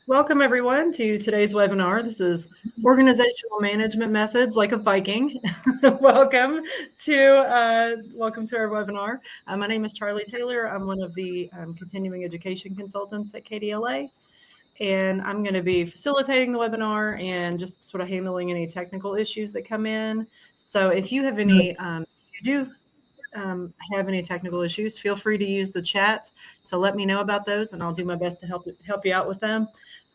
Welcome everyone to today's webinar. This is Organizational Management Methods like a Viking. Welcome to our webinar. My name is Charlie Taylor. I'm one of the continuing education consultants at KDLA, and I'm going to be facilitating the webinar and just sort of handling any technical issues that come in. So if you have any, have any technical issues, feel free to use the chat to let me know about those, and I'll do my best to help you out with them.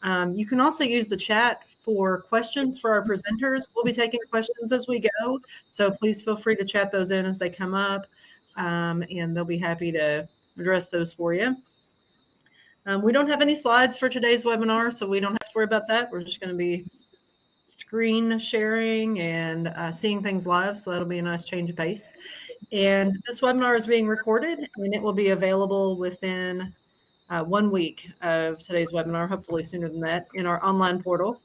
You can also use the chat for questions for our presenters. We'll be taking questions as we go, so please feel free to chat those in as they come up, and they'll be happy to address those for you. We don't have any slides for today's webinar, so we don't have to worry about that. We're just going to be screen sharing and seeing things live, so that'll be a nice change of pace. And this webinar is being recorded, and it will be available within 1 week of today's webinar, hopefully sooner than that, in our online portal.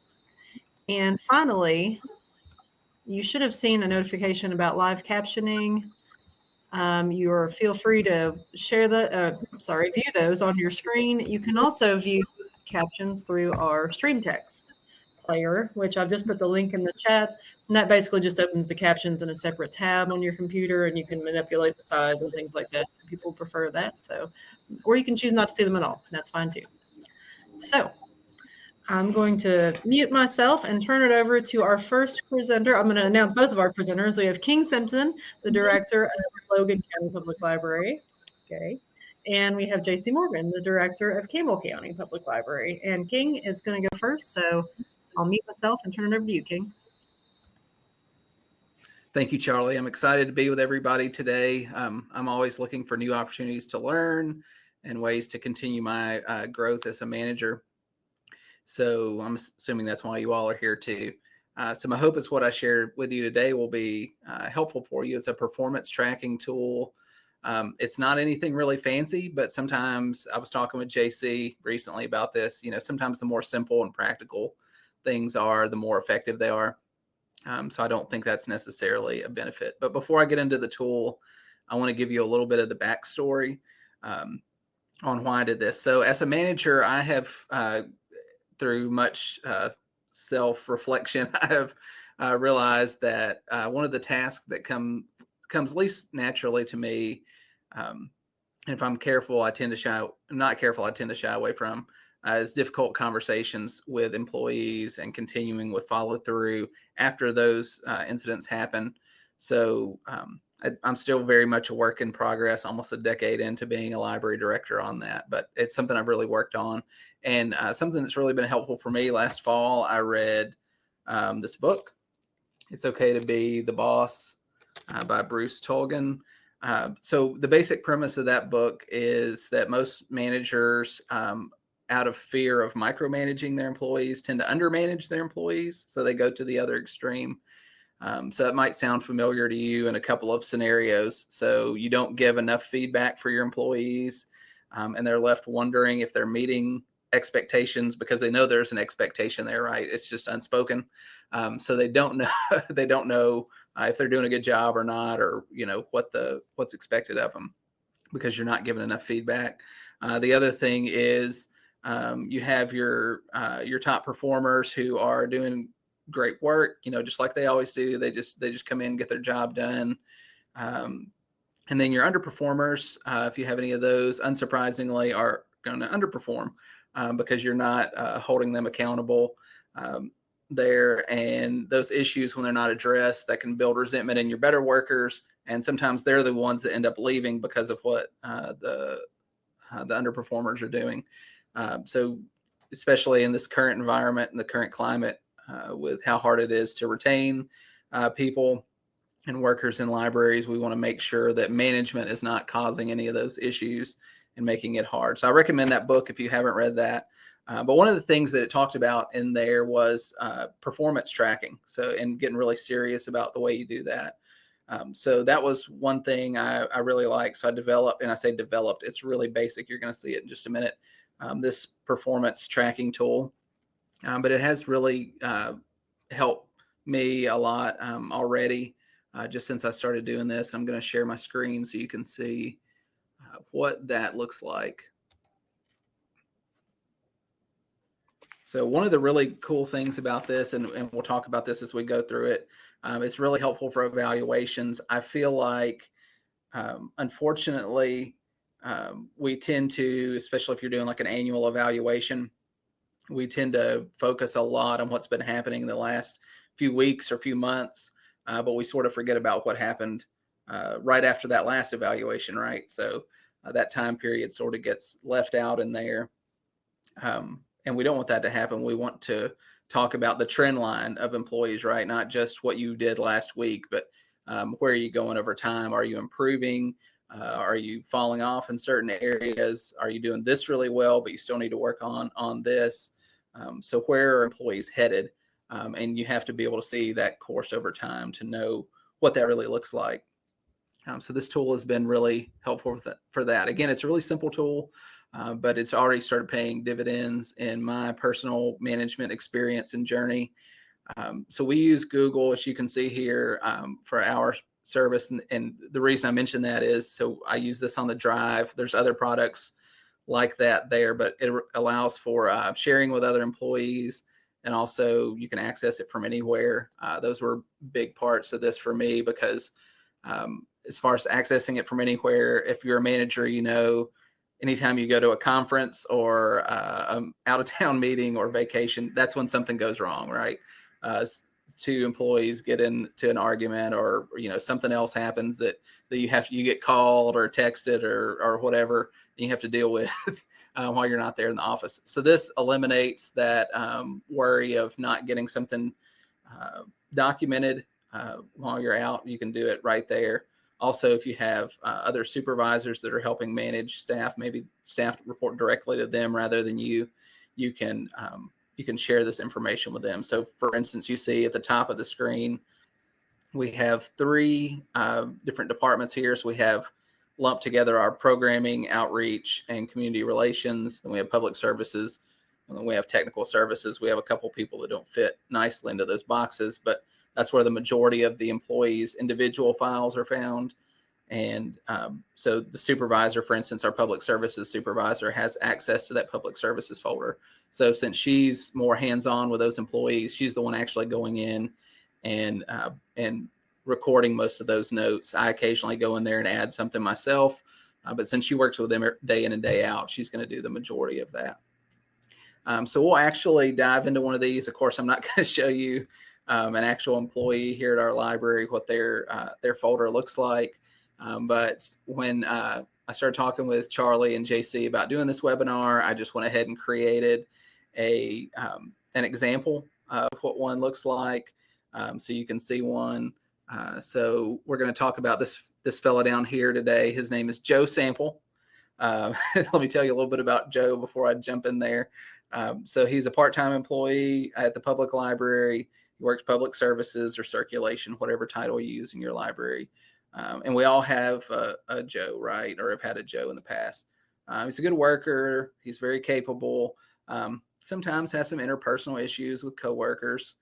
And finally, you should have seen a notification about live captioning. Feel free to share view those on your screen. You can also view captions through our stream text player, which I've just put the link in the chat, and that basically just opens the captions in a separate tab on your computer, and you can manipulate the size and things like that. People prefer that, or you can choose not to see them at all, and that's fine too. So I'm going to mute myself and turn it over to our first presenter. I'm going to announce both of our presenters. We have King Simpson, the director of Logan County Public Library. Okay. And we have J.C. Morgan, the director of Campbell County Public Library. And King is going to go first, so I'll mute myself and turn it over to you, King. Thank you, Charlie. I'm excited to be with everybody today. I'm always looking for new opportunities to learn and ways to continue my growth as a manager. So I'm assuming that's why you all are here too. So my hope is what I shared with you today will be helpful for you. It's a performance tracking tool. It's not anything really fancy, but sometimes I was talking with JC recently about this. Sometimes the more simple and practical things are, the more effective they are. So I don't think that's necessarily a benefit. But before I get into the tool, I want to give you a little bit of the backstory on why I did this. So as a manager, I have, through much self-reflection, I have realized that one of the tasks that comes least naturally to me, and if I'm careful, I tend to shy away from, is difficult conversations with employees and continuing with follow through after those incidents happen. So I'm still very much a work in progress, almost a decade into being a library director on that, but it's something I've really worked on. And something that's really been helpful for me, last fall, I read this book, It's Okay to Be the Boss by Bruce Tolgan. So the basic premise of that book is that most managers, out of fear of micromanaging their employees, tend to undermanage their employees. So they go to the other extreme. So it might sound familiar to you in a couple of scenarios. So you don't give enough feedback for your employees, and they're left wondering if they're meeting expectations because they know there's an expectation there, right? It's just unspoken. So they don't know if they're doing a good job or not, or what's expected of them because you're not giving enough feedback. The other thing is you have your top performers who are doing great work, just like they always do. They just come in and get their job done. And then your underperformers, if you have any of those, unsurprisingly, are going to underperform because you're not holding them accountable there. And those issues, when they're not addressed, that can build resentment in your better workers. And sometimes they're the ones that end up leaving because of what the underperformers are doing. So especially in this current environment and the current climate, with how hard it is to retain people and workers in libraries, we want to make sure that management is not causing any of those issues and making it hard. So I recommend that book if you haven't read that. But one of the things that it talked about in there was performance tracking. So, and getting really serious about the way you do that. So that was one thing I really like. So I developed, and I say developed, it's really basic. You're going to see it in just a minute. This performance tracking tool, but it has really helped me a lot already just since I started doing this. I'm going to share my screen so you can see what that looks like. So one of the really cool things about this, and we'll talk about this as we go through it, it's really helpful for evaluations. I feel like, unfortunately, we tend to, especially if you're doing like an annual evaluation, we tend to focus a lot on what's been happening in the last few weeks or few months, but we sort of forget about what happened right after that last evaluation, right? So that time period sort of gets left out in there. And we don't want that to happen. We want to talk about the trend line of employees, right? Not just what you did last week, but where are you going over time? Are you improving? Are you falling off in certain areas? Are you doing this really well, but you still need to work on this? So where are employees headed? And you have to be able to see that course over time to know what that really looks like. So this tool has been really helpful for that. Again, it's a really simple tool, but it's already started paying dividends in my personal management experience and journey. So we use Google, as you can see here, for our service. And the reason I mention that is, so I use this on the drive. There's other products like that there, but it allows for sharing with other employees, and also you can access it from anywhere. Those were big parts of this for me, because as far as accessing it from anywhere, if you're a manager, you know, anytime you go to a conference or out of town meeting or vacation, that's when something goes wrong, right? Two employees get into an argument, or you know, something else happens that you get called or texted or whatever, and you have to deal with while you're not there in the office. So this eliminates that worry of not getting something documented while you're out. You can do it right there. Also, if you have other supervisors that are helping manage staff, maybe staff report directly to them rather than you can share this information with them. So for instance, you see at the top of the screen, we have three different departments here. So we have lumped together our programming, outreach, and community relations. Then we have public services, and then we have technical services. We have a couple people that don't fit nicely into those boxes, but that's where the majority of the employees' individual files are found. And so the supervisor, for instance, our public services supervisor, has access to that public services folder. So since she's more hands-on with those employees, she's the one actually going in and recording most of those notes. I occasionally go in there and add something myself, but since she works with them day in and day out, she's going to do the majority of that. So we'll actually dive into one of these. Of course, I'm not going to show you an actual employee here at our library what their folder looks like. But when I started talking with Charlie and JC about doing this webinar, I just went ahead and created an example of what one looks like, so you can see one. So we're going to talk about this fella down here today. His name is Joe Sample. Let me tell you a little bit about Joe before I jump in there. So he's a part-time employee at the public library. He works public services or circulation, whatever title you use in your library. And we all have a Joe, right? Or have had a Joe in the past. He's a good worker. He's very capable. Sometimes has some interpersonal issues with coworkers,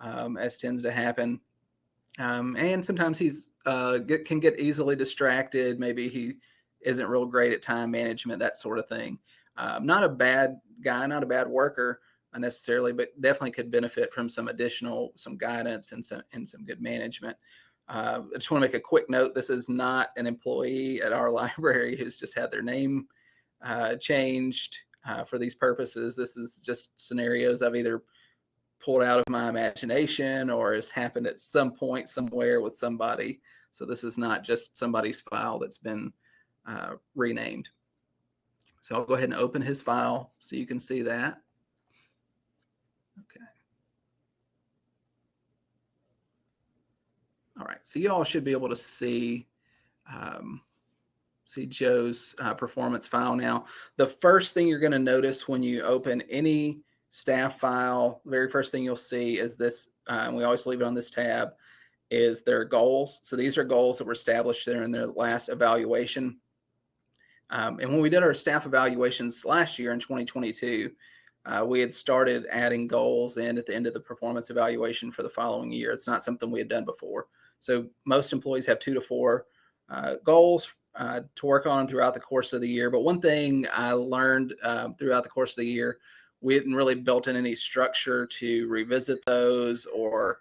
as tends to happen. And sometimes he's can get easily distracted. Maybe he isn't real great at time management, that sort of thing. Not a bad guy, not a bad worker necessarily, but definitely could benefit from some guidance and some good management. I just want to make a quick note. This is not an employee at our library who's just had their name changed for these purposes. This is just scenarios I've either pulled out of my imagination or has happened at some point somewhere with somebody. So this is not just somebody's file that's been renamed. So I'll go ahead and open his file so you can see that. Okay. All right, so you all should be able to see Joe's performance file now. The first thing you're going to notice when you open any staff file, the very first thing you'll see is this, and we always leave it on this tab, is their goals. So these are goals that were established there in their last evaluation. And when we did our staff evaluations last year in 2022, we had started adding goals in at the end of the performance evaluation for the following year. It's not something we had done before. So most employees have 2 to 4 goals to work on throughout the course of the year. But one thing I learned throughout the course of the year we hadn't really built in any structure to revisit those or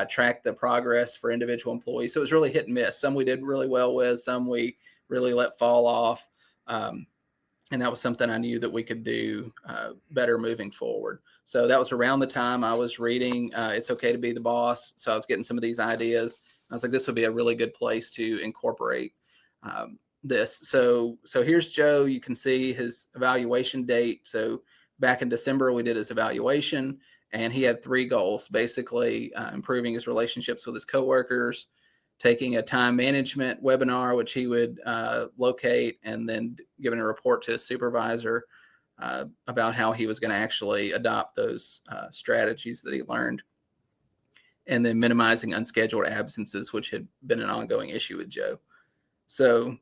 track the progress for individual employees. So it was really hit and miss. Some we did really well with, some we really let fall off. And that was something I knew that we could do better moving forward. So that was around the time I was reading It's Okay to Be the Boss. So I was getting some of these ideas. I was like, this would be a really good place to incorporate this. So here's Joe. You can see his evaluation date. So back in December, we did his evaluation, and he had 3 goals, basically improving his relationships with his coworkers, taking a time management webinar, which he would locate, and then giving a report to his supervisor about how he was going to actually adopt those strategies that he learned, and then minimizing unscheduled absences, which had been an ongoing issue with Joe. So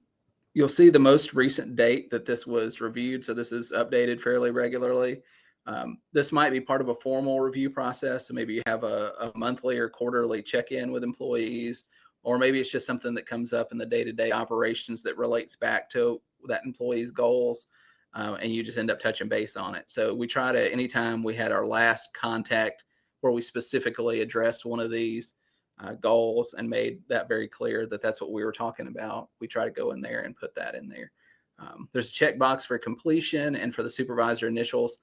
you'll see the most recent date that this was reviewed. So this is updated fairly regularly. This might be part of a formal review process. So maybe you have a monthly or quarterly check-in with employees, or maybe it's just something that comes up in the day-to-day operations that relates back to that employee's goals, and you just end up touching base on it. So we try to, anytime we had our last contact where we specifically addressed one of these goals and made that very clear that that's what we were talking about, we try to go in there and put that in there. There's a checkbox for completion and for the supervisor initials.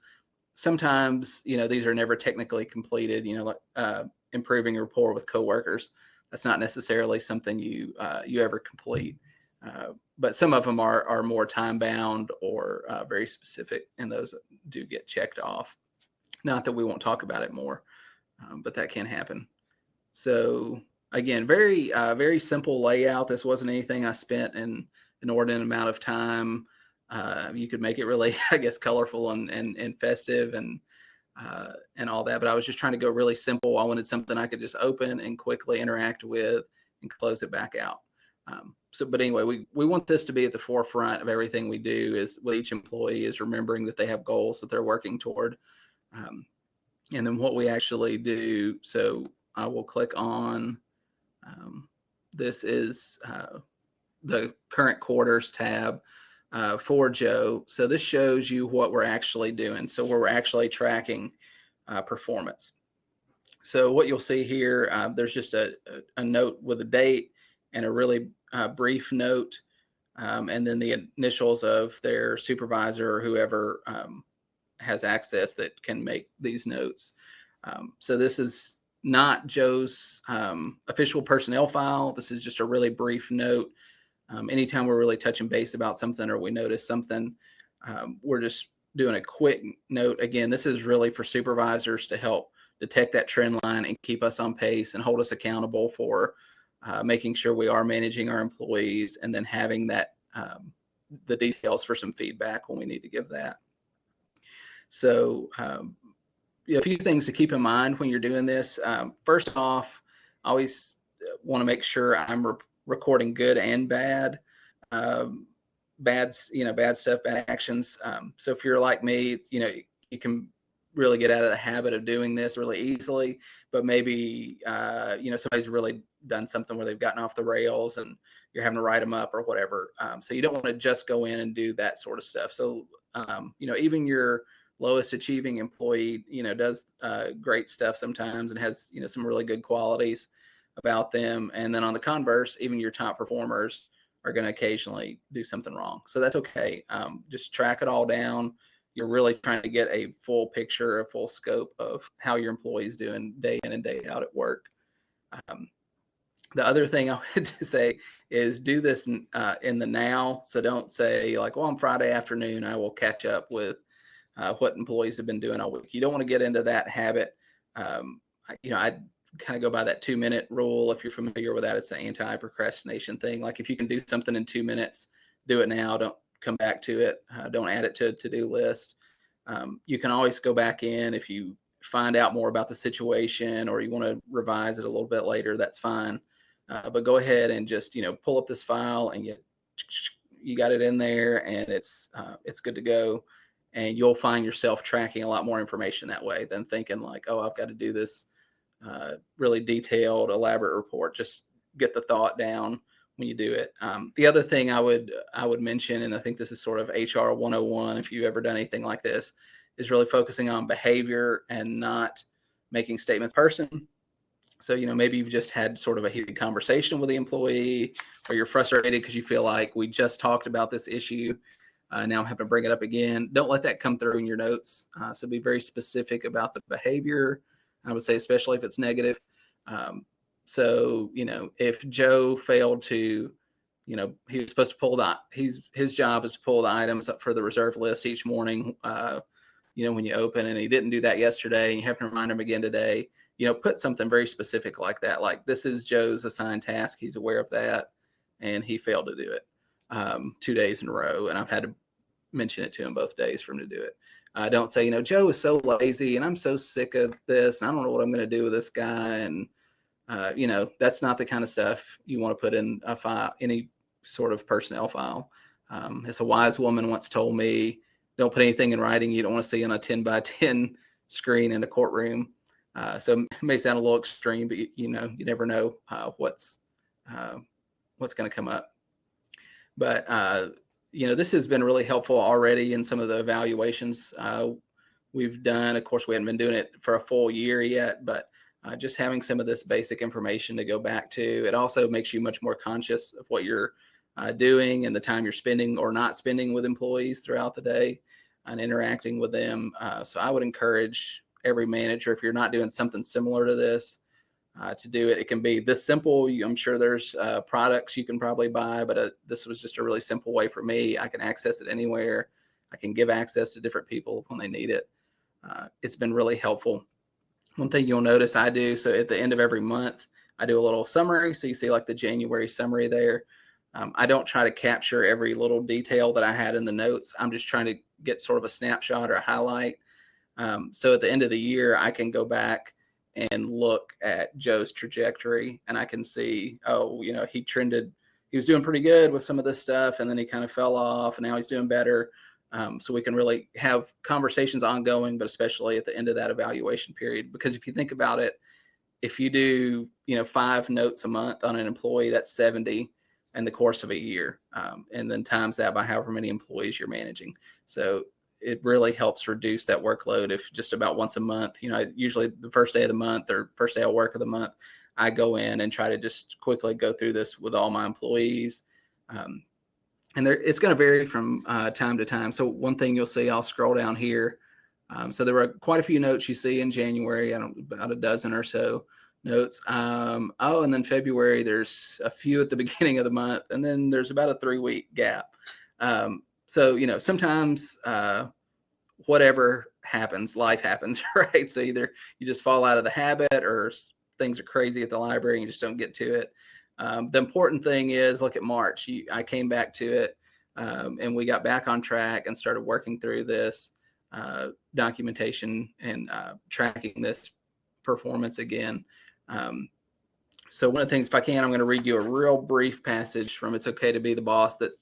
Sometimes, these are never technically completed, like improving rapport with coworkers. That's not necessarily something you ever complete. But some of them are more time bound or very specific, and those do get checked off. Not that we won't talk about it more, but that can happen. So again, very simple layout. This wasn't anything I spent an inordinate amount of time. You could make it really, I guess, colorful and festive and all that, but I was just trying to go really simple. I wanted something I could just open and quickly interact with and close it back out. But anyway, we want this to be at the forefront of everything we do, is with each employee, is remembering that they have goals that they're working toward. And then what we actually do, so I will click on, this is the current quarters tab for Joe. So this shows you what we're actually doing. So where we're actually tracking performance. So what you'll see here, there's just a note with a date and a really brief note, and then the initials of their supervisor or whoever has access that can make these notes. So this is not Joe's official personnel file. This is just a really brief note. Anytime we're really touching base about something or we notice something, we're just doing a quick note. Again, this is really for supervisors to help detect that trend line and keep us on pace and hold us accountable for making sure we are managing our employees, and then having that the details for some feedback when we need to give that. So a few things to keep in mind when you're doing this. First off, I always want to make sure I'm recording good and bad, bad stuff, bad actions. So if you're like me, you can really get out of the habit of doing this really easily, but maybe somebody's really done something where they've gotten off the rails and you're having to write them up or whatever. So you don't want to just go in and do that sort of stuff. So even your lowest achieving employee does great stuff sometimes and has some really good qualities about them. And then on the converse, even your top performers are going to occasionally do something wrong. So that's okay. Just track it all down. You're really trying to get a full picture, a full scope of how your employees doing day in and day out at work. The other thing I wanted to say is do this in the now. So don't say like, well, on Friday afternoon, I will catch up with what employees have been doing all week. You don't want to get into that habit. I kind of go by that 2-minute rule. If you're familiar with that, it's the anti-procrastination thing. Like if you can do something in 2 minutes, do it now. Don't come back to it. Don't add it to a to-do list. You can always go back in if you find out more about the situation or you want to revise it a little bit later, that's fine. But go ahead and just, pull up this file and you got it in there and it's good to go. And you'll find yourself tracking a lot more information that way than thinking like, oh, I've got to do this really detailed, elaborate report. Just get the thought down when you do it. The other thing I would mention, and I think this is sort of HR 101 if you've ever done anything like this, is really focusing on behavior and not making statements person. So, maybe you've just had sort of a heated conversation with the employee, or you're frustrated because you feel like we just talked about this issue. Now I'm having to bring it up again. Don't let that come through in your notes. So be very specific about the behavior. I would say, especially if it's negative. So, if Joe failed to, he was supposed to pull his job is to pull the items up for the reserve list each morning, when you open, and he didn't do that yesterday, and you have to remind him again today. Put something very specific like that. Like, this is Joe's assigned task. He's aware of that, and he failed to do it 2 days in a row, and I've had to mention it to him both days for him to do it. Don't say, Joe is so lazy, and I'm so sick of this, and I don't know what I'm going to do with this guy, and that's not the kind of stuff you want to put in a file, any sort of personnel file. As a wise woman once told me, don't put anything in writing you don't want to see on a 10 by 10 screen in a courtroom. So it may sound a little extreme, but you never know what's going to come up. But this has been really helpful already in some of the evaluations we've done. Of course, we haven't been doing it for a full year yet, but just having some of this basic information to go back to. It also makes you much more conscious of what you're doing and the time you're spending or not spending with employees throughout the day and interacting with them. So I would encourage every manager, if you're not doing something similar to this, to do it. It can be this simple. I'm sure there's products you can probably buy, but this was just a really simple way for me. I can access it anywhere. I can give access to different people when they need it. It's been really helpful. One thing you'll notice I do, so at the end of every month, I do a little summary. So you see like the January summary there. I don't try to capture every little detail that I had in the notes. I'm just trying to get sort of a snapshot or a highlight. So at the end of the year, I can go back and look at Joe's trajectory, and I can see, he was doing pretty good with some of this stuff, and then he kind of fell off, and now he's doing better. So we can really have conversations ongoing, but especially at the end of that evaluation period. Because if you think about it, if you do, 5 notes a month on an employee, that's 70 in the course of a year, and then times that by however many employees you're managing. So it really helps reduce that workload if just about once a month, usually the first day of the month or first day of work of the month, I go in and try to just quickly go through this with all my employees. And it's going to vary from time to time. So one thing you'll see, I'll scroll down here. So there were quite a few notes you see in January, about a dozen or so notes. And then February, there's a few at the beginning of the month, and then there's about a 3-week gap. So, sometimes whatever happens, life happens, right? So either you just fall out of the habit or things are crazy at the library and you just don't get to it. The important thing is, look at March. I came back to it, and we got back on track and started working through this documentation and tracking this performance again. So one of the things, if I can, I'm going to read you a real brief passage from It's Okay to Be the Boss that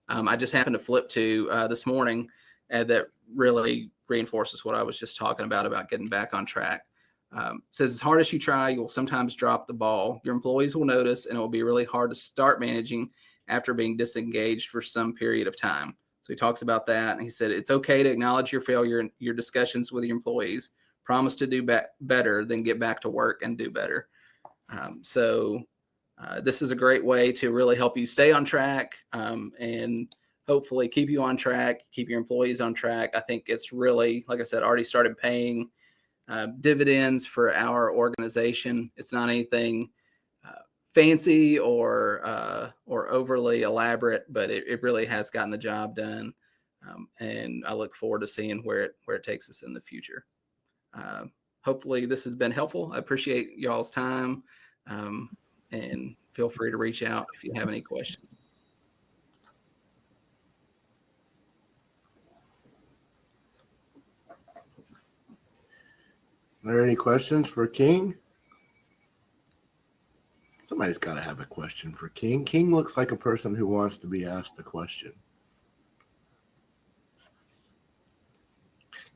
I just happened to flip to this morning, that really reinforces what I was just talking about getting back on track. It says, as hard as you try, you will sometimes drop the ball. Your employees will notice, and it will be really hard to start managing after being disengaged for some period of time. So he talks about that, and he said, it's okay to acknowledge your failure in your discussions with your employees. Promise to do better, then get back to work and do better. So this is a great way to really help you stay on track, and hopefully keep you on track, keep your employees on track. I think it's really, like I said, already started paying dividends for our organization. It's not anything fancy or overly elaborate, but it really has gotten the job done. And I look forward to seeing where it takes us in the future. Hopefully this has been helpful. I appreciate y'all's time, and feel free to reach out if you have any questions. Are there any questions for King? Somebody's got to have a question for King. King looks like a person who wants to be asked a question.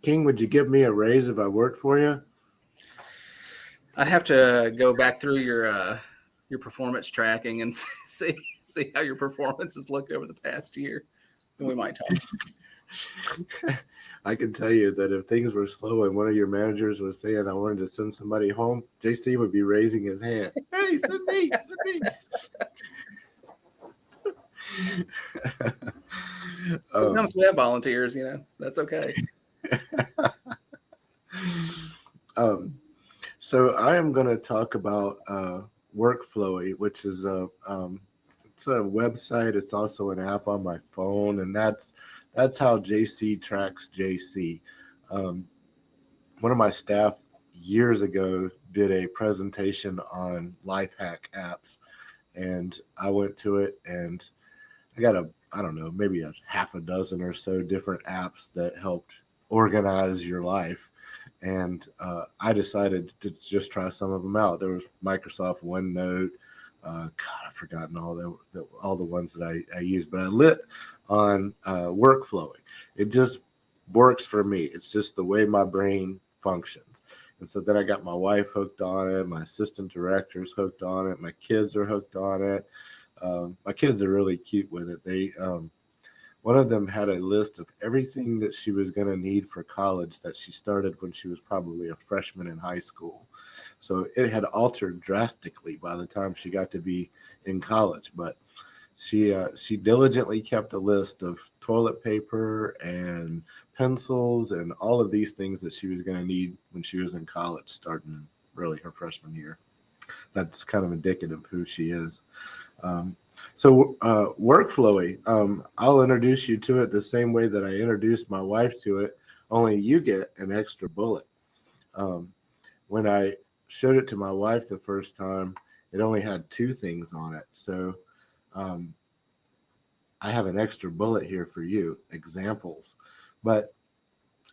King, would you give me a raise if I worked for you? I'd have to go back through your performance tracking and see how your performance has looked over the past year, and we might talk. I can tell you that if things were slow and one of your managers was saying I wanted to send somebody home, JC would be raising his hand. Hey, send me, send me. Sometimes we have volunteers, that's okay. So I am going to talk about Workflowy, which is it's a website. It's also an app on my phone, and that's how JC tracks JC. One of my staff years ago did a presentation on life hack apps, and I went to it, and I got I don't know, maybe a half a dozen or so different apps that helped organize your life. And I decided to just try some of them out. There was Microsoft OneNote. God, I've forgotten all the ones that I use, but I lit on Workflowy. It just works for me. It's just the way my brain functions. And so then I got my wife hooked on it. My assistant director's hooked on it. My kids are hooked on it. My kids are really cute with it. One of them had a list of everything that she was going to need for college that she started when she was probably a freshman in high school. So it had altered drastically by the time she got to be in college. But she diligently kept a list of toilet paper and pencils and all of these things that she was going to need when she was in college, starting really her freshman year. That's kind of indicative of who she is. Workflowy, I'll introduce you to it the same way that I introduced my wife to it, only you get an extra bullet. When I showed it to my wife the first time, it only had 2 things on it. So I have an extra bullet here for you, examples. But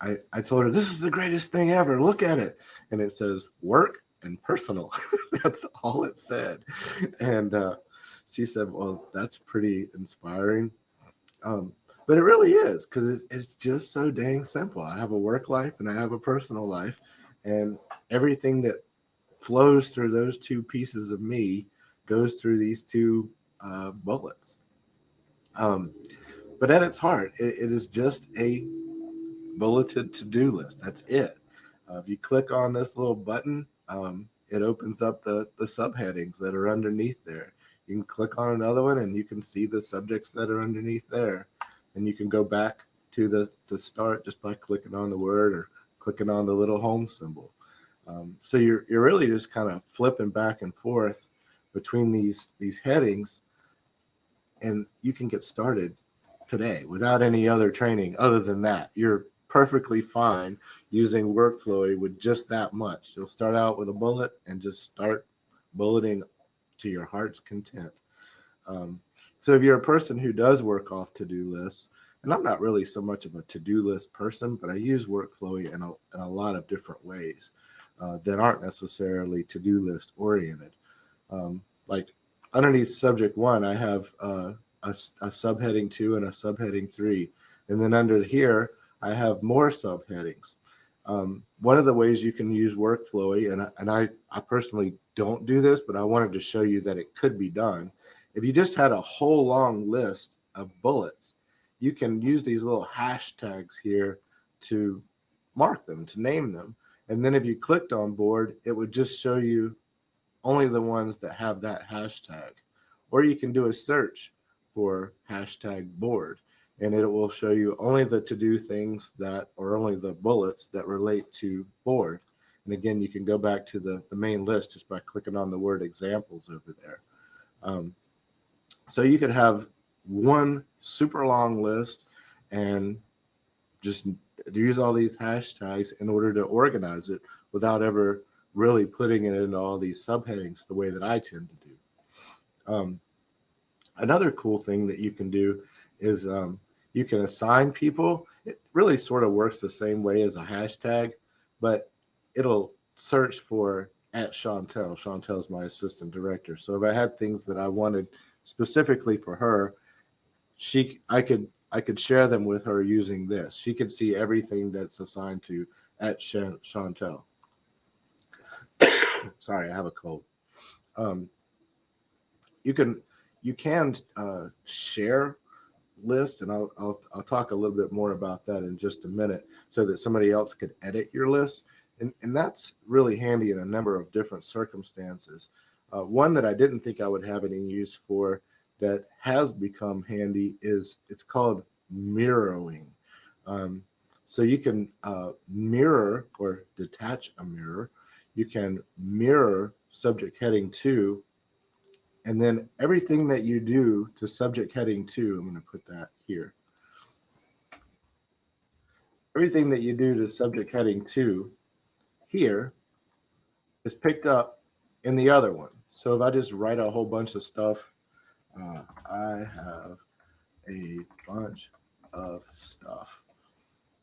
I told her, this is the greatest thing ever. Look at it. And it says work and personal. That's all it said. And she said, well, that's pretty inspiring. But it really is, because it's just so dang simple. I have a work life and I have a personal life, and everything that flows through those 2 pieces of me goes through these 2 bullets. But at its heart, it is just a bulleted to-do list. That's it. If you click on this little button, it opens up the subheadings that are underneath there. You can click on another one and you can see the subjects that are underneath there. And you can go back to the start just by clicking on the word or clicking on the little home symbol. So you're really just kind of flipping back and forth between these headings, and you can get started today without any other training other than that. You're perfectly fine using Workflowy with just that much. You'll start out with a bullet and just start bulleting to your heart's content. So if you're a person who does work off to-do lists, and I'm not really so much of a to-do list person, but I use Workflowy in a lot of different ways that aren't necessarily to-do list oriented. Like underneath subject 1, I have a subheading 2 and a subheading 3. And then under here, I have more subheadings. One of the ways you can use Workflowy, and I personally don't do this, but I wanted to show you that it could be done. If you just had a whole long list of bullets, you can use these little hashtags here to mark them, to name them. And then if you clicked on board, it would just show you only the ones that have that hashtag. Or you can do a search for hashtag board, and it will show you only the to-do things or only the bullets that relate to board. And again, you can go back to the main list just by clicking on the word examples over there. So you could have one super long list and just use all these hashtags in order to organize it without ever really putting it into all these subheadings the way that I tend to do. Another cool thing that you can do is you can assign people. It really sort of works the same way as a hashtag, but it'll search for @Chantel. Chantel's my assistant director. So if I had things that I wanted specifically for her, I could share them with her using this. She could see everything that's assigned to @Chantel. Sorry, I have a cold. You can share list, and I'll talk a little bit more about that in just a minute, so that somebody else could edit your list. And that's really handy in a number of different circumstances. One that I didn't think I would have any use for that has become handy is it's called mirroring. So you can mirror or detach a mirror. You can mirror subject heading 2, and then everything that you do to subject heading 2, I'm going to put that here. Everything that you do to subject heading 2 here is picked up in the other one. So if I just write a whole bunch of stuff, I have a bunch of stuff.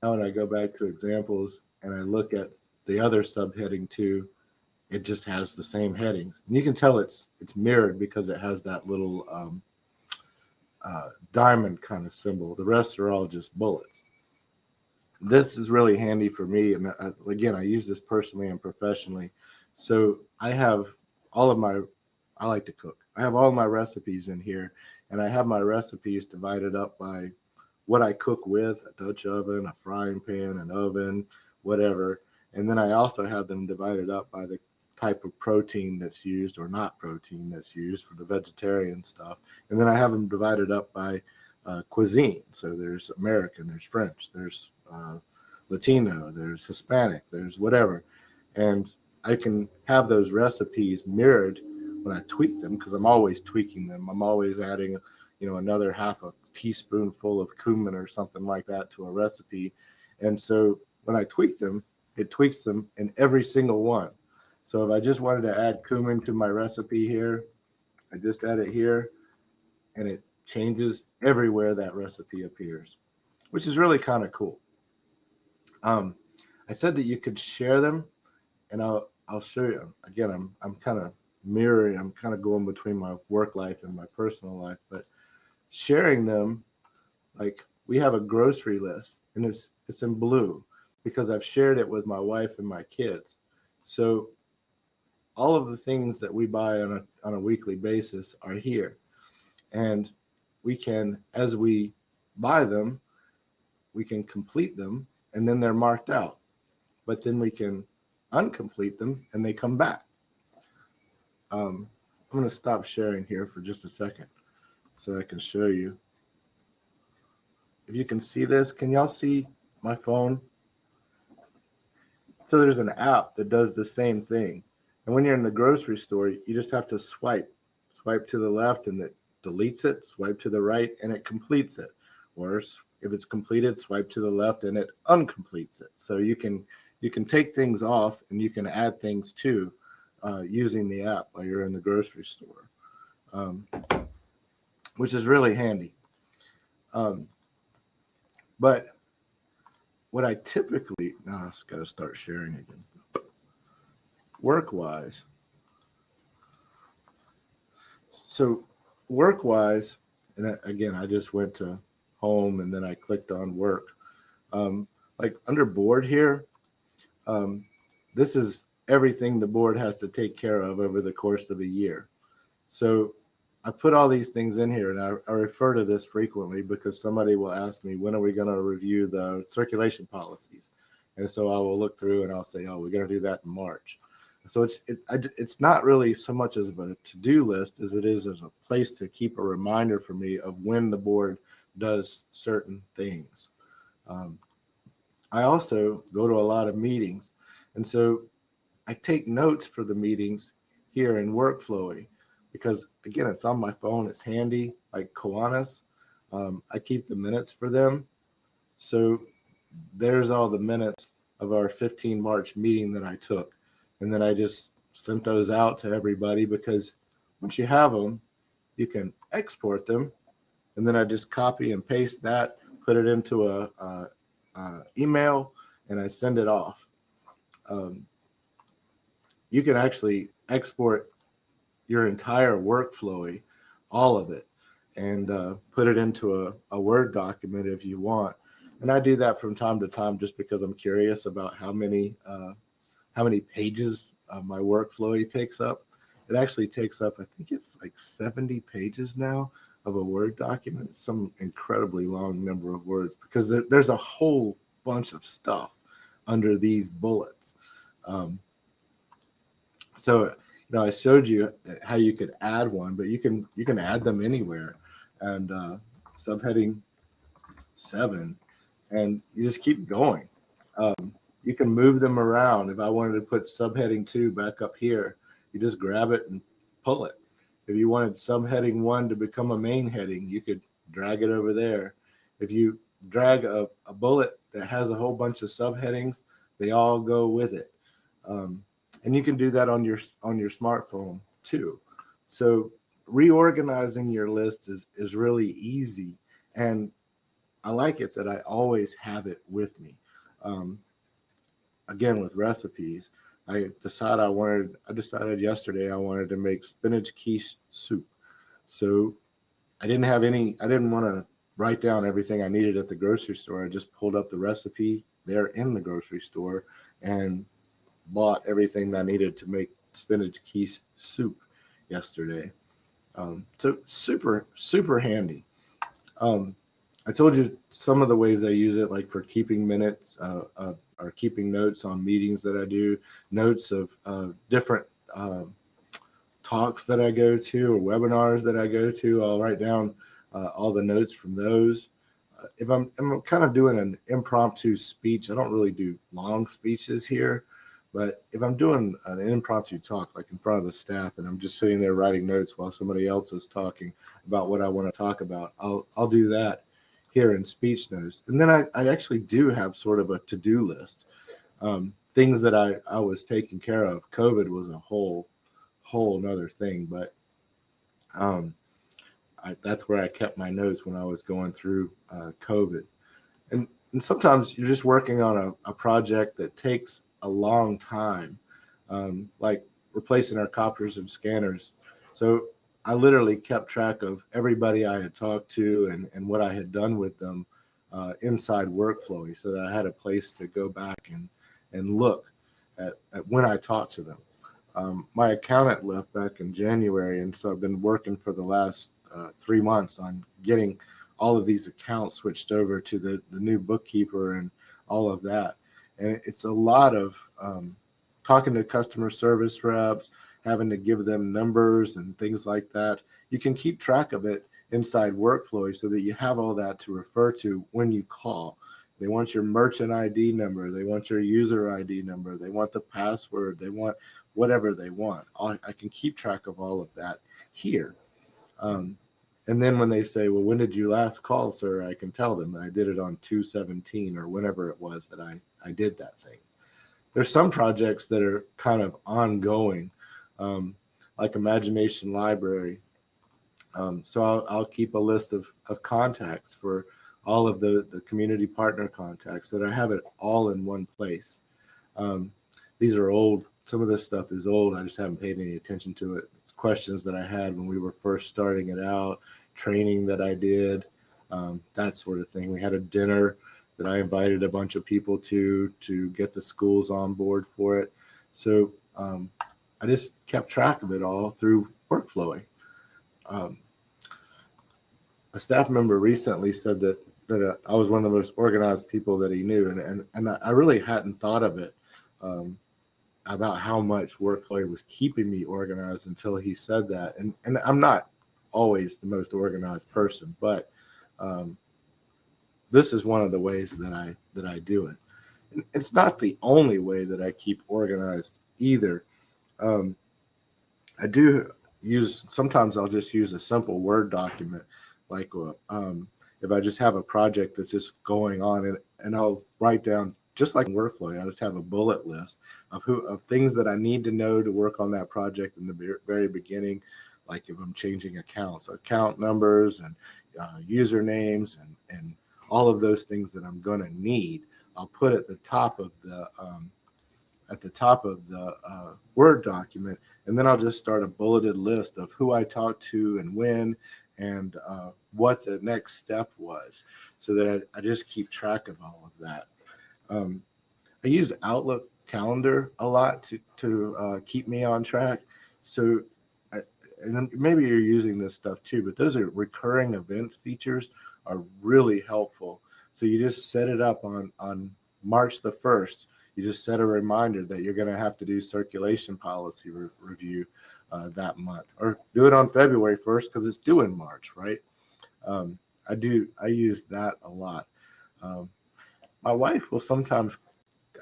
Now when I go back to examples and I look at the other subheading 2, it just has the same headings. And you can tell it's mirrored because it has that little diamond kind of symbol. The rest are all just bullets. This is really handy for me, and again, I use this personally and professionally. So I have all of my, I like to cook. I have all my recipes in here, and I have my recipes divided up by what I cook with: a Dutch oven, a frying pan, an oven, whatever. And then I also have them divided up by the type of protein that's used or not protein that's used for the vegetarian stuff. And then I have them divided up by cuisine. So there's American, there's French, there's Latino, there's Hispanic, there's whatever. And I can have those recipes mirrored when I tweak them, because I'm always tweaking them. I'm always adding, another half a teaspoonful of cumin or something like that to a recipe. And so when I tweak them, it tweaks them in every single one. So if I just wanted to add cumin to my recipe here, I just add it here, and it changes everywhere that recipe appears, which is really kind of cool. I said that you could share them, and I'll show you. Again, I'm kind of mirroring. I'm kind of going between my work life and my personal life, but sharing them, like we have a grocery list, and it's in blue because I've shared it with my wife and my kids. So all of the things that we buy on a weekly basis are here, and we can, as we buy them, we can complete them, and then they're marked out. But then we can uncomplete them, and they come back. I'm going to stop sharing here for just a second so I can show you. If you can see this, can y'all see my phone? So there's an app that does the same thing. And when you're in the grocery store, you just have to swipe to the left, and it deletes it, swipe to the right, and it completes it. Or if it's completed, swipe to the left, and it uncompletes it. So you can take things off, and you can add things to using the app while you're in the grocery store, which is really handy. But what I typically, now I've got to start sharing again. Work-wise, and again, I just went to home and then I clicked on work. Like under board here, this is everything the board has to take care of over the course of a year. So I put all these things in here, and I refer to this frequently because somebody will ask me, when are we going to review the circulation policies? And so I will look through and I'll say, oh, we're going to do that in March. So it's not really so much as a to-do list as it is as a place to keep a reminder for me of when the board does certain things. I also go to a lot of meetings, and so I take notes for the meetings here in Workflowy because, again, it's on my phone. It's handy, like Kiwanis. I keep the minutes for them. So there's all the minutes of our 15 March meeting that I took. And then I just sent those out to everybody because once you have them, you can export them. And then I just copy and paste that, put it into a email, and I send it off. You can actually export your entire Workflowy, all of it, and put it into a Word document if you want. And I do that from time to time just because I'm curious about how many pages my Workflowy takes up. It actually takes up, I think it's like 70 pages now of a Word document. It's some incredibly long number of words because there's a whole bunch of stuff under these bullets. So I showed you how you could add one, but you can add them anywhere. And subheading 7, and you just keep going. You can move them around. If I wanted to put subheading 2 back up here, you just grab it and pull it. If you wanted subheading 1 to become a main heading, you could drag it over there. If you drag a bullet that has a whole bunch of subheadings, they all go with it. And you can do that on your smartphone too. So reorganizing your list is really easy, and I like it that I always have it with me. Again, with recipes, I decided yesterday I wanted to make spinach quiche soup. So I didn't want to write down everything I needed at the grocery store. I just pulled up the recipe there in the grocery store and bought everything that I needed to make spinach quiche soup yesterday. So super, super handy. I told you some of the ways I use it, like for keeping minutes or keeping notes on meetings that I do, notes of different talks that I go to or webinars that I go to. I'll write down all the notes from those. If I'm kind of doing an impromptu speech, I don't really do long speeches here, but if I'm doing an impromptu talk, like in front of the staff, and I'm just sitting there writing notes while somebody else is talking about what I want to talk about, I'll do that here in speech notes. And then I actually do have sort of a to-do list, things that I was taking care of. COVID was a whole nother thing, but that's where I kept my notes when I was going through COVID. And sometimes you're just working on a project that takes a long time, like replacing our copiers and scanners. So I literally kept track of everybody I had talked to and what I had done with them inside Workflowy, so that I had a place to go back and look at when I talked to them. My accountant left back in January, and so I've been working for the last 3 months on getting all of these accounts switched over to the new bookkeeper and all of that. And it's a lot of talking to customer service reps, having to give them numbers and things like that. You can keep track of it inside Workflowy so that you have all that to refer to when you call. They want your merchant ID number. They want your user ID number. They want the password. They want whatever they want. I can keep track of all of that here. And then when they say, well, when did you last call, sir? I can tell them that I did it on 2/17 or whenever it was that I did that thing. There's some projects that are kind of ongoing, like Imagination Library. So I'll keep a list of contacts for all of the community partner contacts, that I have it all in one place. These are old. Some of this stuff is old. I just haven't paid any attention to it. It's questions that I had when we were first starting it out, training that I did, that sort of thing. We had a dinner that I invited a bunch of people to get the schools on board for it. So I just kept track of it all through Workflowy. A staff member recently said that I was one of the most organized people that he knew, and I really hadn't thought of it about how much Workflowy was keeping me organized until he said that. And I'm not always the most organized person, but this is one of the ways that I do it. And it's not the only way that I keep organized either. I do sometimes I'll just use a simple Word document, like if I just have a project that's just going on, and I'll write down, just like in Workflowy, I just have a bullet list of things that I need to know to work on that project in the very beginning, like if I'm changing accounts, account numbers and usernames and all of those things that I'm going to need. I'll put at the top of the Word document, and then I'll just start a bulleted list of who I talked to and when, and what the next step was, so that I just keep track of all of that. I use Outlook Calendar a lot to keep me on track. So and maybe you're using this stuff too, but those are recurring events features are really helpful. So you just set it up on March the 1st. You just set a reminder that you're going to have to do circulation policy review that month, or do it on February 1st because it's due in March, right? I use that a lot. My wife will sometimes,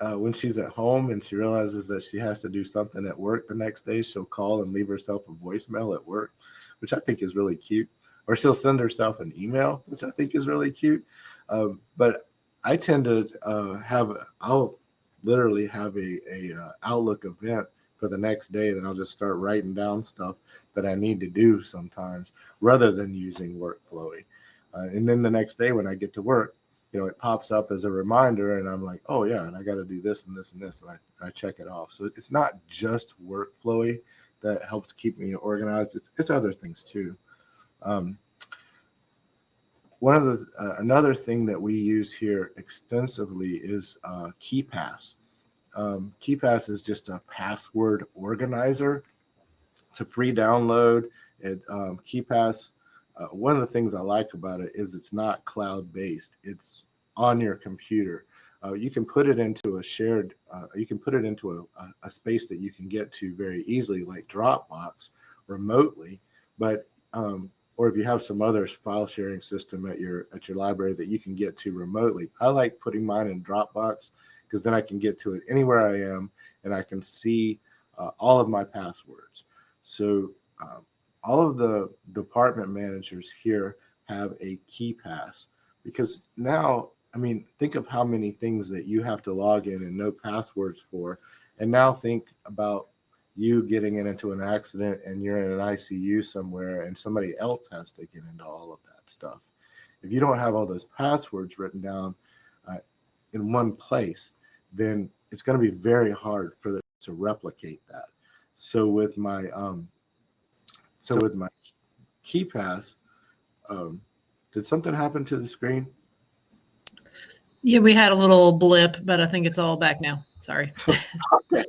when she's at home and she realizes that she has to do something at work the next day, she'll call and leave herself a voicemail at work, which I think is really cute. Or she'll send herself an email, which I think is really cute. But I tend to I'll literally have a Outlook event for the next day, then I'll just start writing down stuff that I need to do sometimes rather than using Workflowy. And then the next day when I get to work, it pops up as a reminder and I'm like, oh yeah, and I got to do this and this and this, and I check it off. So it's not just Workflowy that helps keep me organized. It's other things too. Another thing that we use here extensively is KeePass. KeePass is just a password organizer. It's a free download. KeePass, one of the things I like about it is it's not cloud-based. It's on your computer. You can put it into a space that you can get to very easily, like Dropbox, remotely. But or if you have some other file sharing system at your library that you can get to remotely. I like putting mine in Dropbox because then I can get to it anywhere I am and I can see all of my passwords. So all of the department managers here have a KeePass, because now, I mean, think of how many things that you have to log in and know passwords for, and now think about you getting into an accident and you're in an ICU somewhere and somebody else has to get into all of that stuff. If you don't have all those passwords written down in one place, then it's going to be very hard for them to replicate that. So with my KeePass, did something happen to the screen? Yeah, we had a little blip, but I think it's all back now. Sorry. Okay.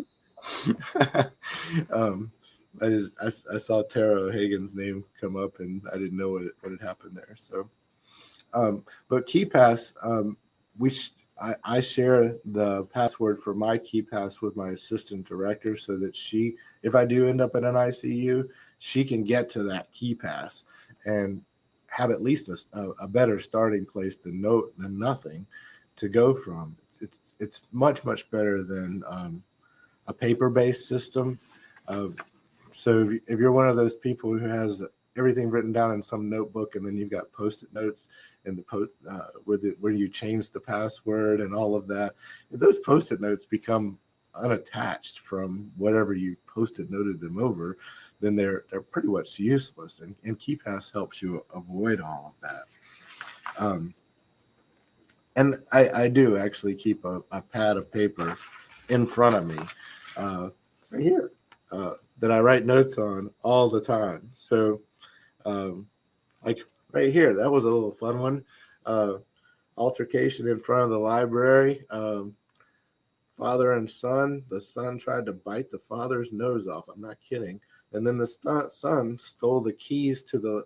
I saw Tara O'Hagan's name come up and I didn't know what had happened there. So, but KeePass, I share the password for my KeePass with my assistant director so that if I do end up in an ICU, she can get to that KeePass and have at least a better starting place than nothing to go from. It's much better than a paper-based system. So if you're one of those people who has everything written down in some notebook and then you've got post-it notes in where you change the password and all of that, if those post-it notes become unattached from whatever you post-it noted them over, then they're pretty much useless. And KeePass helps you avoid all of that. And I do actually keep a pad of paper in front of me right here that I write notes on all the time. So like right here, that was a little fun one. Altercation in front of the library. Father and son. The son tried to bite the father's nose off. I'm not kidding. And then the son stole the keys to the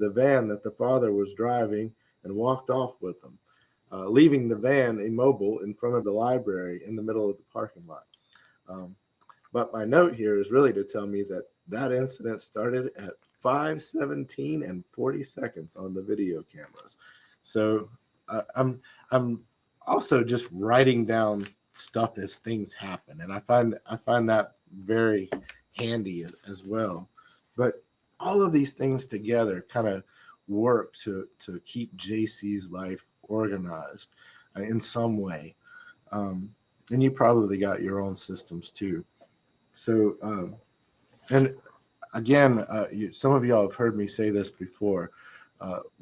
van that the father was driving and walked off with them, leaving the van immobile in front of the library in the middle of the parking lot. But my note here is really to tell me that incident started at 5:17 and 40 seconds on the video cameras. So I'm also just writing down stuff as things happen, and I find that very handy as well. But all of these things together kind of work to keep JC's life organized in some way. And you probably got your own systems too. So, and again, some of y'all have heard me say this before.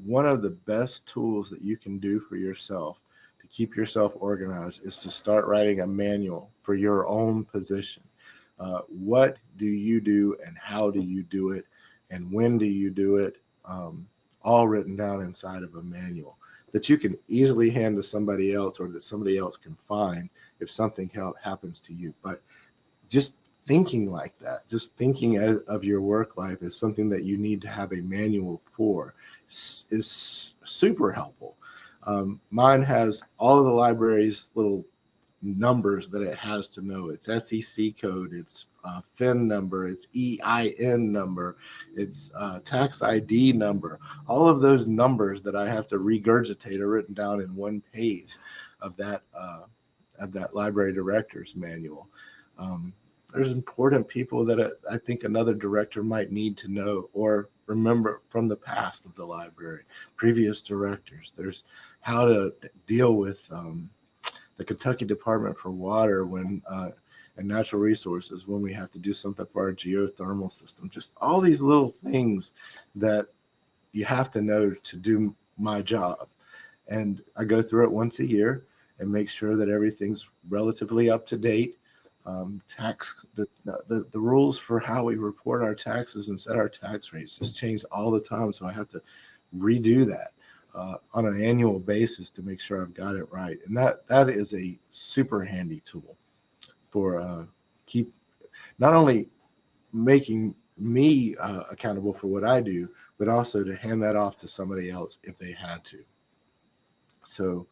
One of the best tools that you can do for yourself to keep yourself organized is to start writing a manual for your own position. What do you do and how do you do it and when do you do it? All written down inside of a manual that you can easily hand to somebody else or that somebody else can find if something happens to you. But just thinking like that, just thinking of your work life as something that you need to have a manual for is super helpful. Mine has all of the library's little numbers that it has to know. It's SEC code, it's FIN number, it's EIN number, it's tax ID number. All of those numbers that I have to regurgitate are written down in one page of that library director's manual. There's important people that I think another director might need to know or remember from the past of the library, previous directors. There's how to deal with the Kentucky Department for Water and Natural Resources when we have to do something for our geothermal system. Just all these little things that you have to know to do my job. And I go through it once a year and make sure that everything's relatively up to date. The rules for how we report our taxes and set our tax rates just change all the time, so I have to redo that on an annual basis to make sure I've got it right. And that is a super handy tool for keep not only making me accountable for what I do, but also to hand that off to somebody else if they had to. So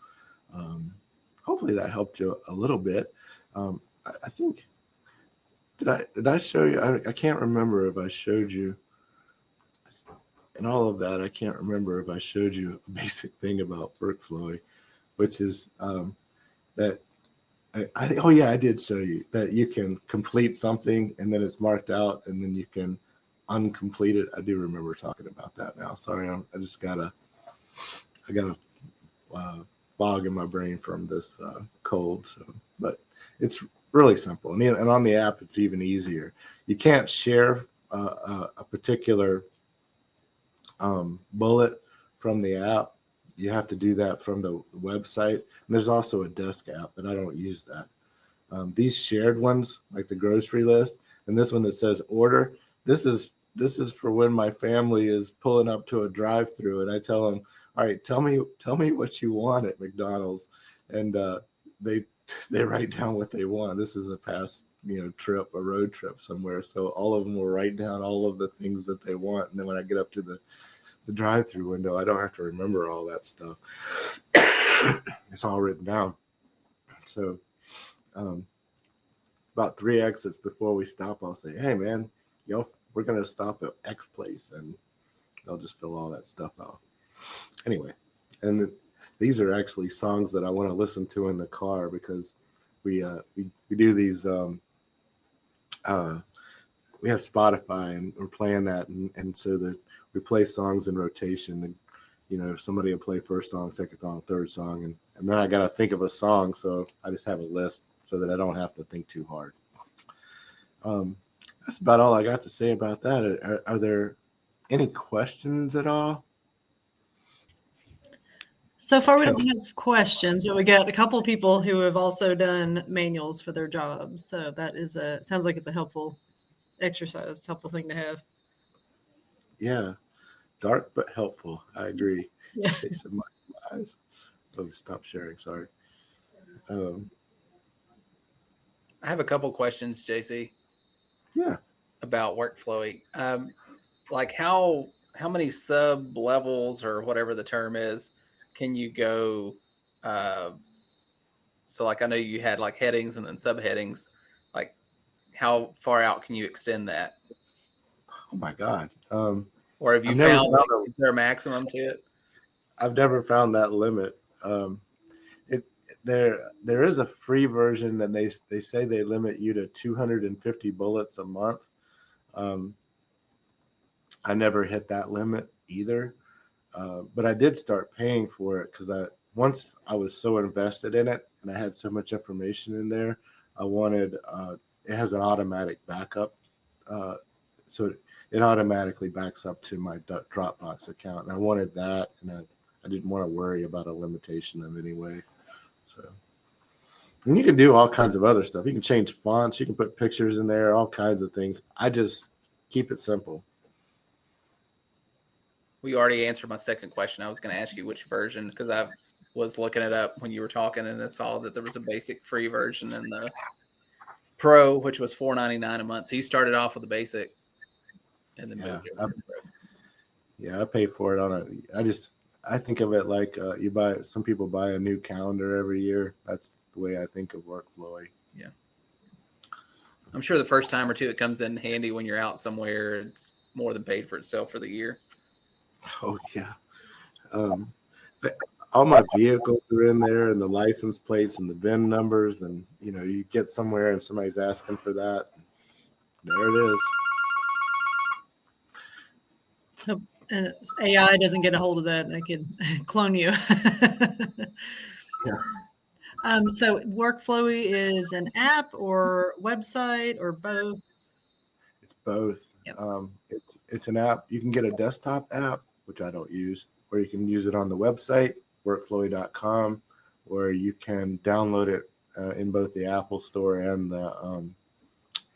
hopefully that helped you a little bit. I think did I show you? I can't remember if I showed you in all of that. I can't remember if I showed you a basic thing about workflow, which is that oh yeah, I did show you that you can complete something and then it's marked out and then you can uncomplete it. I do remember talking about that now. Sorry, I just got a fog in my brain from this cold. So, but it's really simple, and on the app it's even easier. You can't share a particular bullet from the app. You have to do that from the website. And there's also a desk app, but I don't use that. These shared ones, like the grocery list, and this one that says order, this is for when my family is pulling up to a drive-through, and I tell them, all right, tell me what you want at McDonald's, and they write down what they want. This is a past trip, a road trip somewhere, so all of them will write down all of the things that they want, and then when I get up to the drive-through window, I don't have to remember all that stuff. It's all written down. So about 3 exits before we stop, I'll say, hey man, we're gonna stop at X place, and they'll just fill all that stuff out. Anyway, and these are actually songs that I want to listen to in the car because we do these. We have Spotify and we're playing that, and so we play songs in rotation, and somebody will play first song, second song, third song, and then I gotta think of a song, so I just have a list so that I don't have to think too hard. That's about all I got to say about that. Are there any questions at all? So far, we don't have questions, but we got a couple of people who have also done manuals for their jobs. So that sounds like it's a helpful exercise, helpful thing to have. Yeah, dark but helpful. I agree. Yeah. Case of my eyes. Let me stop sharing. Sorry. I have a couple questions, JC. Yeah. About workflow. Like how many sub levels or whatever the term is can you go? So like I know you had like headings and then subheadings. Like how far out can you extend that? Oh my God. Or have you found like, is there a maximum to it? I've never found that limit. There is a free version, and they say they limit you to 250 bullets a month. I never hit that limit either, but I did start paying for it because once I was so invested in it and I had so much information in there, I wanted it has an automatic backup, so it automatically backs up to my Dropbox account, and I wanted that, and I didn't want to worry about a limitation of any way. So, and you can do all kinds of other stuff. You can change fonts, you can put pictures in there, all kinds of things. I just keep it simple. We already answered my second question. I was going to ask you which version because I was looking it up when you were talking and I saw that there was a basic free version and Pro, which was $4.99 a month. So you started off with the basic and then moved over. Yeah, I pay for it on I think of it like some people buy a new calendar every year. That's the way I think of Workflowy. Yeah. I'm sure the first time or two it comes in handy when you're out somewhere. It's more than paid for itself for the year. Oh yeah. But all my vehicles are in there, and the license plates and the VIN numbers, and you get somewhere and somebody's asking for that. There it is. Hope AI doesn't get a hold of that and I could clone you. Yeah. So Workflowy is an app or website or both? It's both. Yep. It's an app. You can get a desktop app, which I don't use, or you can use it on the website, workflowy.com, or you can download it in both the Apple Store and the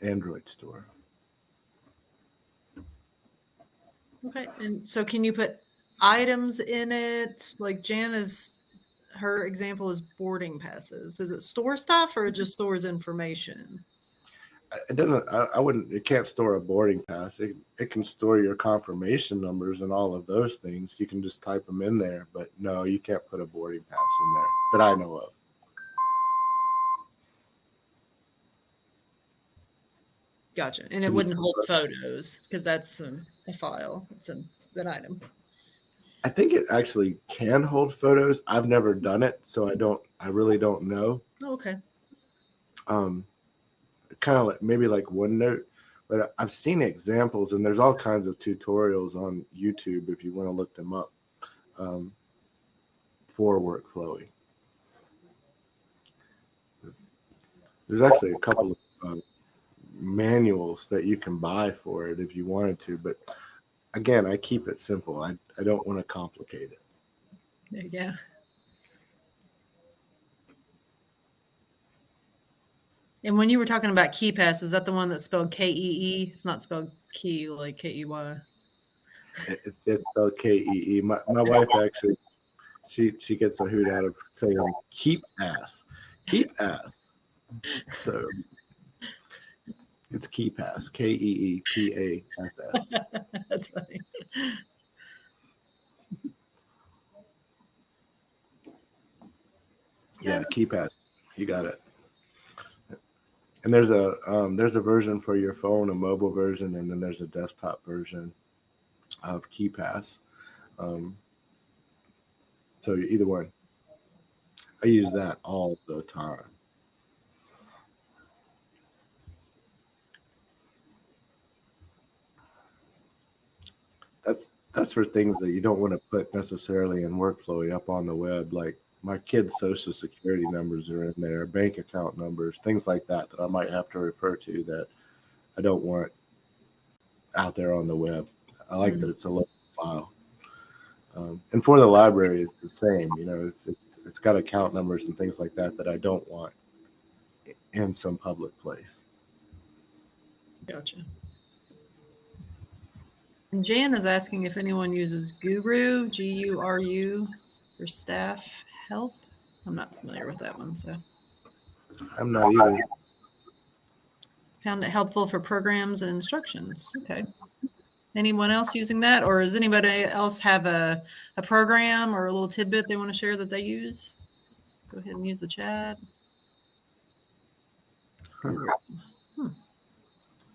Android Store. Okay, and so can you put items in it? Like her example is boarding passes. Does it store stuff or it just stores information? It doesn't. I wouldn't. It can't store a boarding pass. It can store your confirmation numbers and all of those things. You can just type them in there. But no, you can't put a boarding pass in there that I know of. Gotcha. And it wouldn't hold photos because that's a file. It's an item. I think it actually can hold photos. I've never done it, so I really don't know. Oh, okay. Kind of like maybe like OneNote, but I've seen examples, and there's all kinds of tutorials on YouTube if you want to look them up for Workflowy. There's actually a couple of manuals that you can buy for it if you wanted to, but again, I keep it simple. I don't want to complicate it. There you go. And when you were talking about KeyPass, is that the one that's spelled K-E-E? It's not spelled key like K-E-Y. It's spelled K-E-E. My wife actually, she gets a hoot out of saying keep ass. So it's KeyPass, K-E-E-P-A-S-S. That's funny. Yeah, KeyPass. You got it. And there's a version for your phone, a mobile version, and then there's a desktop version of KeyPass. So either one. I use that all the time. That's for things that you don't want to put necessarily in Workflowy up on the web, like my kids' social security numbers are in there, bank account numbers, things like that I might have to refer to that I don't want out there on the web. I like that it's a local file. And for the library, it's the same. It's got account numbers and things like that I don't want in some public place. Gotcha. And Jan is asking if anyone uses Guru, G-U-R-U, for staff help. I'm not familiar with that one, so. I'm not either. Found it helpful for programs and instructions. Okay. Anyone else using that, or does anybody else have a program or a little tidbit they want to share that they use? Go ahead and use the chat.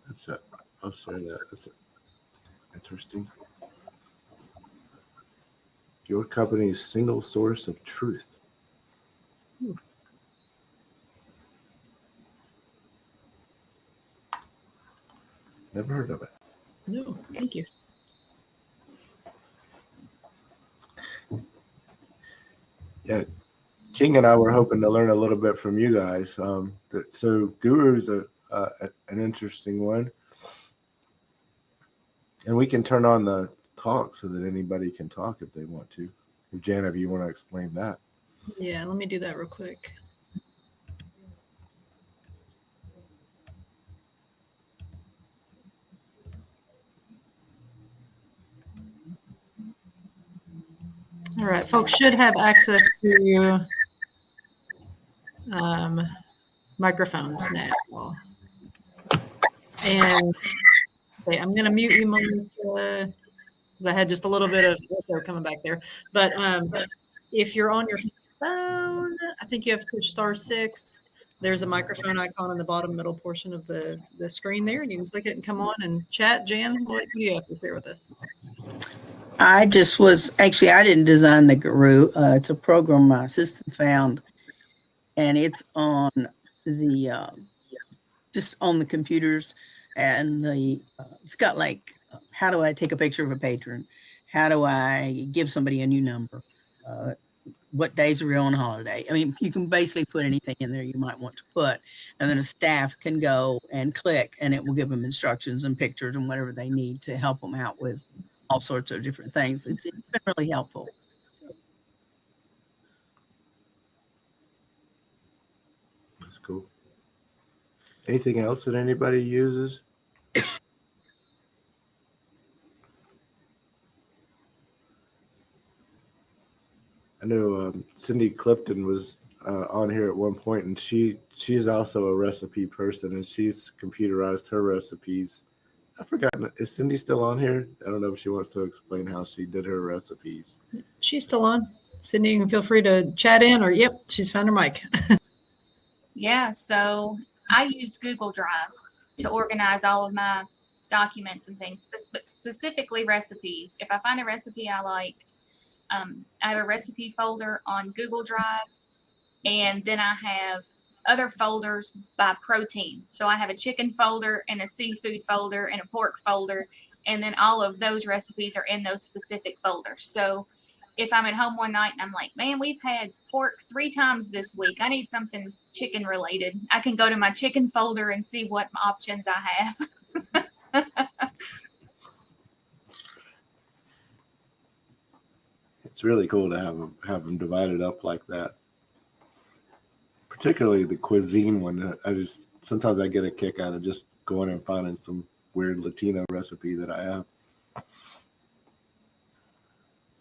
That's it. I'll share that. That's it. Interesting. Your company's single source of truth. Never heard of it. No, thank you. Yeah, King and I were hoping to learn a little bit from you guys. So Guru's an interesting one. And we can turn on the talk so that anybody can talk if they want to. If Jana, if you want to explain that. Yeah, let me do that real quick. All right, folks should have access to microphones now. And okay, I'm going to mute you, Melissa, because I had just a little bit of echo coming back there. But if you're on your phone, I think you have to push *6. There's a microphone icon in the bottom middle portion of the screen there, and you can click it and come on and chat. Jan, what do you have to share with us? I didn't design the Guru. It's a program my assistant found, and it's on the just on the computers, and it's got like, how do I take a picture of a patron? How do I give somebody a new number? What days are we on holiday? I mean, you can basically put anything in there you might want to put, and then a staff can go and click, and it will give them instructions and pictures and whatever they need to help them out with all sorts of different things. It's been really helpful. That's cool. Anything else that anybody uses? I know Cindy Clifton was on here at one point, and she's also a recipe person, and she's computerized her recipes. I've forgotten. Is Cindy still on here? I don't know if she wants to explain how she did her recipes. She's still on. Cindy, you can feel free to chat in, or yep, she's found her mic. Yeah, so I use Google Drive to organize all of my documents and things, but specifically recipes. If I find a recipe I like, I have a recipe folder on Google Drive, and then I have other folders by protein. So I have a chicken folder and a seafood folder and a pork folder, and then all of those recipes are in those specific folders. So if I'm at home one night and I'm like, man, we've had pork 3 times this week, I need something chicken related, I can go to my chicken folder and see what options I have. It's really cool to have them divided up like that. Particularly the cuisine one. Sometimes I get a kick out of just going and finding some weird Latino recipe that I have.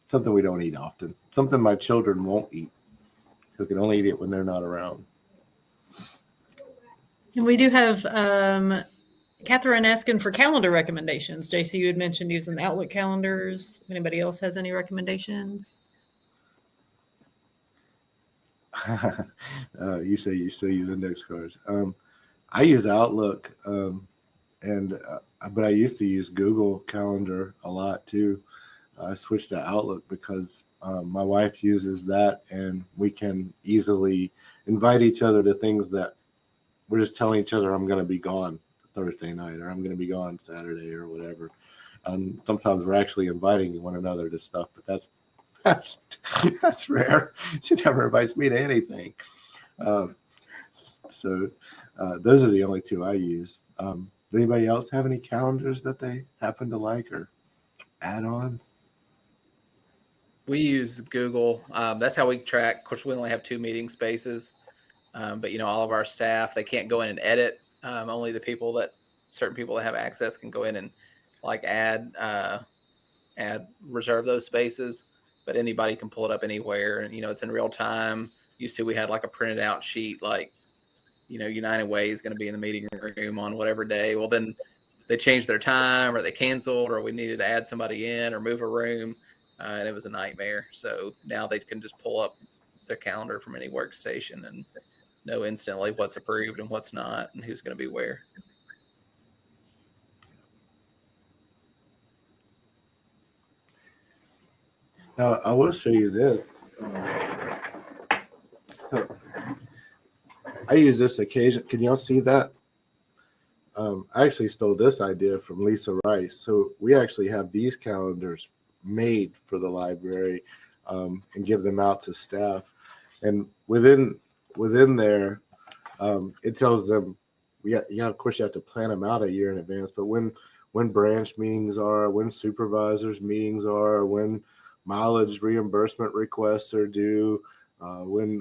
Something we don't eat often. Something my children won't eat, who can only eat it when they're not around. And we do have Catherine asking for calendar recommendations. JC, you had mentioned using the Outlook calendars. If anybody else has any recommendations? You say you still use index cards. I use Outlook, but I used to use Google Calendar a lot too. I switched to Outlook because my wife uses that, and we can easily invite each other to things that we're just telling each other, I'm going to be gone Thursday night, or I'm going to be gone Saturday, or whatever. Sometimes we're actually inviting one another to stuff, but that's rare. She never invites me to anything. So those are the only two I use. Does anybody else have any calendars that they happen to like, or add-ons? We use Google. That's how we track. Of course, we only have 2 meeting spaces, but all of our staff, they can't go in and edit. Only certain people that have access can go in and like reserve those spaces. But anybody can pull it up anywhere, and it's in real time. Used to, we had like a printed out sheet, like United Way is going to be in the meeting room on whatever day. Well, then they changed their time, or they canceled, or we needed to add somebody in or move a room, and it was a nightmare. So now they can just pull up their calendar from any workstation and know instantly what's approved and what's not, and who's going to be where. Now, I will show you this. I use this occasion. Can y'all see that? I actually stole this idea from Lisa Rice. So we actually have these calendars made for the library, and give them out to staff. And within there, it tells them, of course you have to plan them out a year in advance, but when branch meetings are, when supervisors meetings are, when mileage reimbursement requests are due, when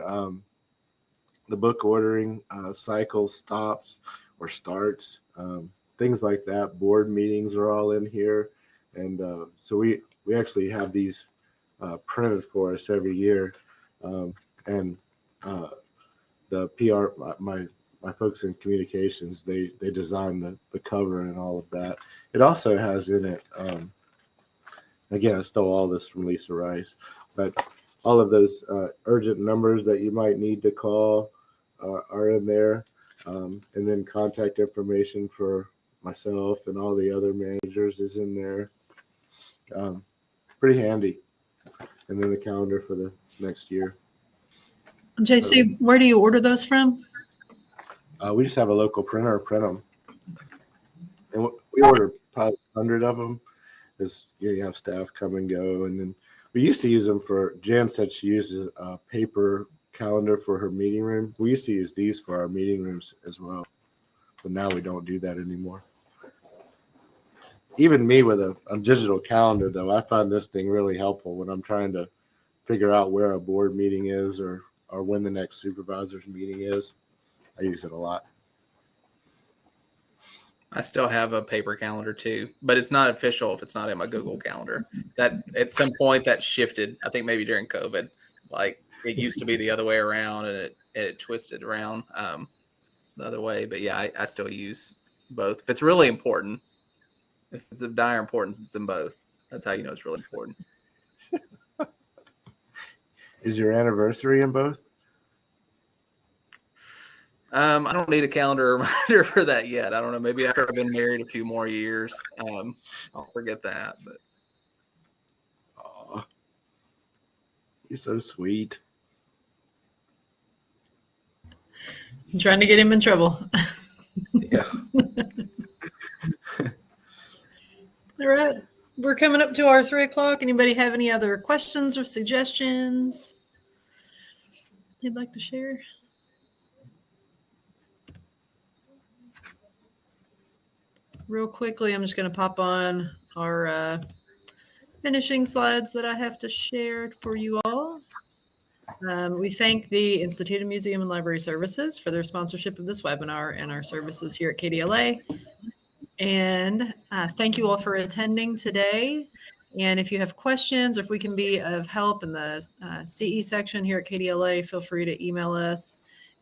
the book ordering cycle stops or starts, things like that. Board meetings are all in here, and so we actually have these printed for us every year, and the PR, my my folks in communications, they designed the cover and all of that. It also has in it, again, I stole all this from Lisa Rice, but all of those urgent numbers that you might need to call are in there, and then contact information for myself and all the other managers is in there. Pretty handy. And then the calendar for the next year. JC, where do you order those from? We just have a local printer print them, and we order probably 100 of them. As you have staff come and go, and then we used to use them for. Jan said she uses a paper calendar for her meeting room. We used to use these for our meeting rooms as well, but now we don't do that anymore. Even me with a digital calendar, though, I find this thing really helpful when I'm trying to figure out where a board meeting is or when the next supervisor's meeting is. I use it a lot. I still have a paper calendar too, but it's not official if it's not in my Google Calendar. That at some point that shifted. I think maybe during COVID. Like it used to be the other way around, and it twisted around the other way. But yeah, I still use both. If it's really important, if it's of dire importance, it's in both. That's how you know it's really important. Is your anniversary in both? I don't need a calendar reminder for that yet. I don't know. Maybe after I've been married a few more years, I'll forget that. But Aw, he's so sweet. I'm trying to get him in trouble. Yeah. All right. We're coming up to our 3 o'clock. Anybody have any other questions or suggestions you'd like to share? Real quickly, I'm just going to pop on our finishing slides that I have to share for you all. We thank the Institute of Museum and Library Services for their sponsorship of this webinar and our services here at KDLA. And thank you all for attending today. And if you have questions or if we can be of help in the CE section here at KDLA, feel free to email us.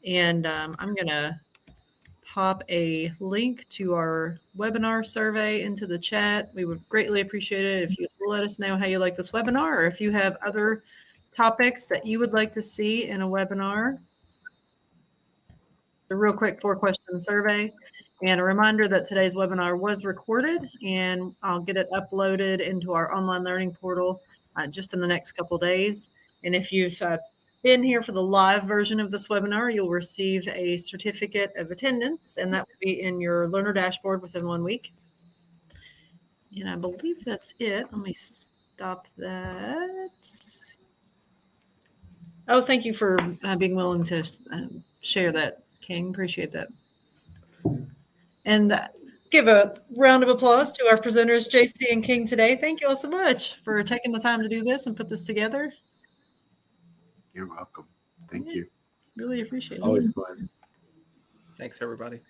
And I'm going to pop a link to our webinar survey into the chat. We would greatly appreciate it if you let us know how you like this webinar, or if you have other topics that you would like to see in a webinar. A real quick 4-question survey, and a reminder that today's webinar was recorded, and I'll get it uploaded into our online learning portal just in the next couple days. And if you've been here for the live version of this webinar, you'll receive a certificate of attendance, and that will be in your learner dashboard within 1 week. And I believe that's it. Let me stop that. Oh, thank you for being willing to share that, King. Appreciate that. And give a round of applause to our presenters, JC and King, today. Thank you all so much for taking the time to do this and put this together. You're welcome. Thank you. Really appreciate it. Always fun. thanks everybody.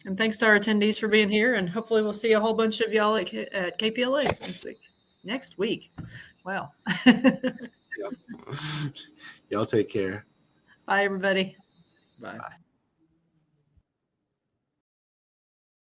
And thanks to our attendees for being here. And hopefully we'll see a whole bunch of y'all at KPLA next week. Wow. Yep. Y'all take care. Bye, everybody. Bye. Bye.